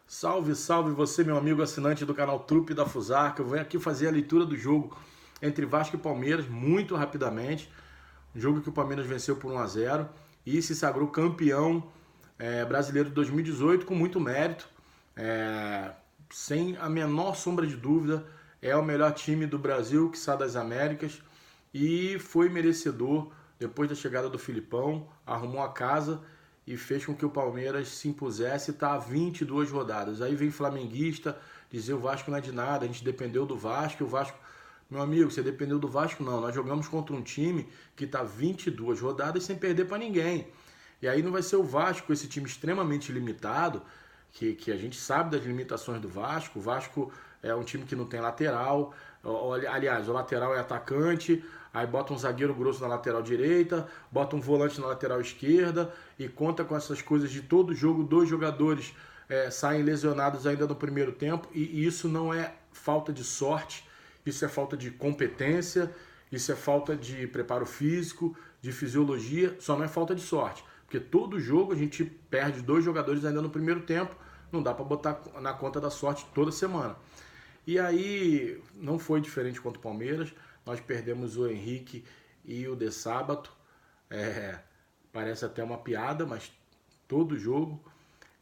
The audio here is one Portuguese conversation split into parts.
Salve, salve você, meu amigo assinante do canal Trupe da Fusarca. Eu venho aqui fazer a leitura do jogo entre Vasco e Palmeiras muito rapidamente. Um jogo que o Palmeiras venceu por 1-0 e se sagrou campeão brasileiro de 2018 com muito mérito. É, Sem a menor sombra de dúvida, é o melhor time do Brasil, quiçá das Américas, e foi merecedor depois da chegada do Filipão, arrumou a casa e fez com que o Palmeiras se impusesse e está a 22 rodadas. Aí vem flamenguista dizer o Vasco não é de nada, a gente dependeu do Vasco, e o Vasco... Meu amigo, você dependeu do Vasco? Não, nós jogamos contra um time que está 22 rodadas sem perder para ninguém. E aí não vai ser o Vasco, esse time extremamente limitado, que a gente sabe das limitações do Vasco. O Vasco é um time que não tem lateral, aliás, o lateral é atacante, aí bota um zagueiro grosso na lateral direita, bota um volante na lateral esquerda e conta com essas coisas de todo jogo, dois jogadores saem lesionados ainda no primeiro tempo, e isso não é falta de sorte, isso é falta de competência, isso é falta de preparo físico, de fisiologia, só não é falta de sorte. Porque todo jogo a gente perde dois jogadores ainda no primeiro tempo, não dá para botar na conta da sorte toda semana. E aí não foi diferente contra o Palmeiras, nós perdemos o Henrique e o De Sábato, é, parece até uma piada, mas todo jogo.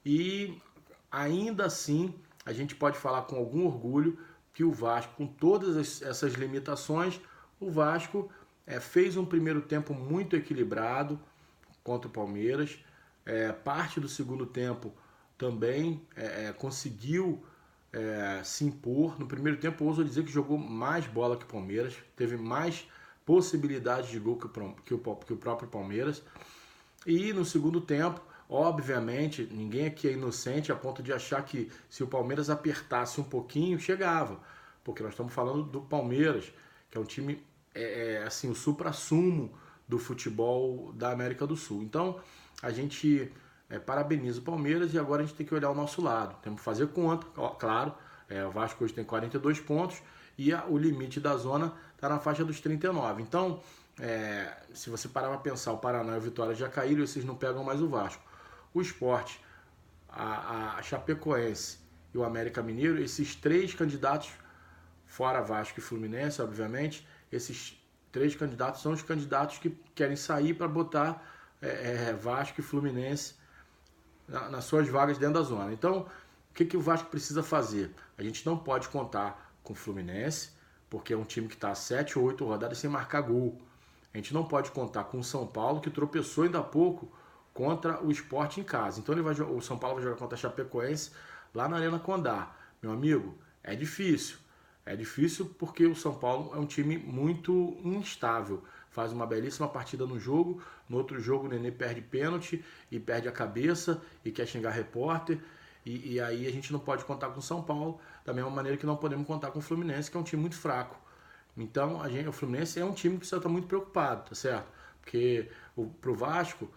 E ainda assim a gente pode falar com algum orgulho que o Vasco, com todas essas limitações, o Vasco fez um primeiro tempo muito equilibrado contra o Palmeiras. Parte do segundo tempo também conseguiu se impor. No primeiro tempo, eu ouso dizer que jogou mais bola que o Palmeiras, teve mais possibilidades de gol que o próprio Palmeiras. E no segundo tempo, obviamente, ninguém aqui é inocente a ponto de achar que se o Palmeiras apertasse um pouquinho, chegava. Porque nós estamos falando do Palmeiras, que é um time, assim, o suprassumo do futebol da América do Sul. Então, a gente parabeniza o Palmeiras e agora a gente tem que olhar o nosso lado. Temos que fazer conta, claro. O Vasco hoje tem 42 pontos e o limite da zona está na faixa dos 39. Então, se você parar para pensar, o Paraná e o Vitória já caíram e vocês não pegam mais o Vasco. O Sport, a Chapecoense e o América Mineiro, esses três candidatos, fora Vasco e Fluminense, obviamente, esses três candidatos são os candidatos que querem sair para botar Vasco e Fluminense nas suas vagas dentro da zona. Então, o que o Vasco precisa fazer? A gente não pode contar com o Fluminense, porque é um time que está a 7 ou 8 rodadas sem marcar gol. A gente não pode contar com o São Paulo, que tropeçou ainda há pouco contra o Sport em casa. Então o São Paulo vai jogar contra a Chapecoense lá na Arena Condá. Meu amigo, é difícil. É difícil porque o São Paulo é um time muito instável. Faz uma belíssima partida no jogo, no outro jogo o Nenê perde pênalti e perde a cabeça e quer xingar repórter. E aí a gente não pode contar com o São Paulo, da mesma maneira que não podemos contar com o Fluminense, que é um time muito fraco. Então o Fluminense é um time que precisa estar muito preocupado, tá certo? Porque pro Vasco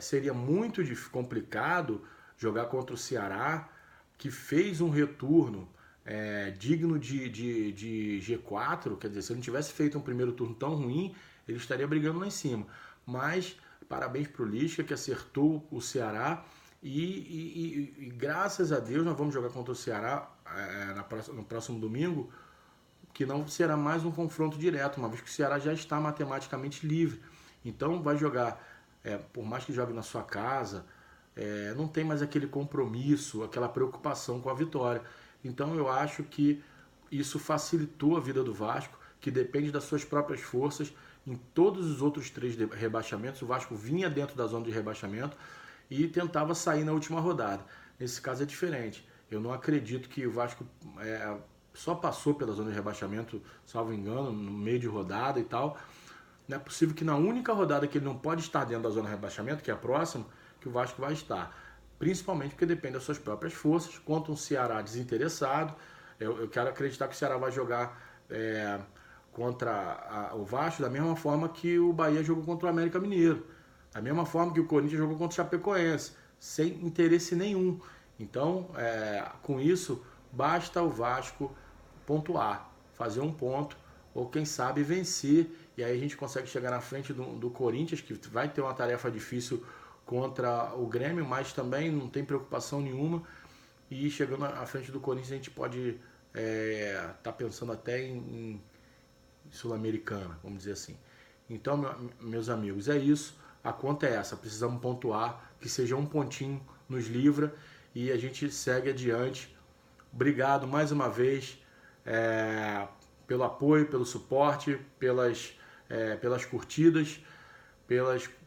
seria muito complicado jogar contra o Ceará, que fez um retorno digno de G4, quer dizer, se ele não tivesse feito um primeiro turno tão ruim, ele estaria brigando lá em cima. Mas parabéns pro Lisca, que acertou o Ceará, e graças a Deus nós vamos jogar contra o Ceará no próximo domingo, que não será mais um confronto direto, uma vez que o Ceará já está matematicamente livre. Então vai jogar, por mais que jogue na sua casa, não tem mais aquele compromisso, aquela preocupação com a vitória. Então eu acho que isso facilitou a vida do Vasco, que depende das suas próprias forças. Em todos os outros três rebaixamentos, o Vasco vinha dentro da zona de rebaixamento e tentava sair na última rodada. Nesse caso é diferente. Eu não acredito que o Vasco só passou pela zona de rebaixamento, salvo engano, no meio de rodada e tal. Não é possível que na única rodada que ele não pode estar dentro da zona de rebaixamento, que é a próxima, que o Vasco vai estar. Principalmente porque depende das suas próprias forças, contra um Ceará desinteressado. Eu quero acreditar que o Ceará vai jogar contra o Vasco da mesma forma que o Bahia jogou contra o América Mineiro, da mesma forma que o Corinthians jogou contra o Chapecoense, sem interesse nenhum. Então, com isso, basta o Vasco pontuar, fazer um ponto, ou quem sabe vencer, e aí a gente consegue chegar na frente do Corinthians, que vai ter uma tarefa difícil contra o Grêmio, mas também não tem preocupação nenhuma. e chegando à frente do Corinthians a gente pode tá pensando até em Sul-Americana, vamos dizer assim. Então, meus amigos, é isso. A conta é essa. Precisamos pontuar, que seja um pontinho nos livra e a gente segue adiante. Obrigado mais uma vez pelo apoio, pelo suporte, pelas curtidas,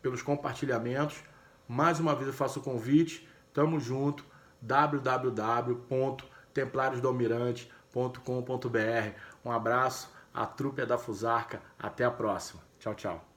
pelos compartilhamentos. Mais uma vez eu faço o convite. Tamo junto. www.templariosdoalmirante.com.br. Um abraço. A trupe é da Fusarca. Até a próxima. Tchau, tchau.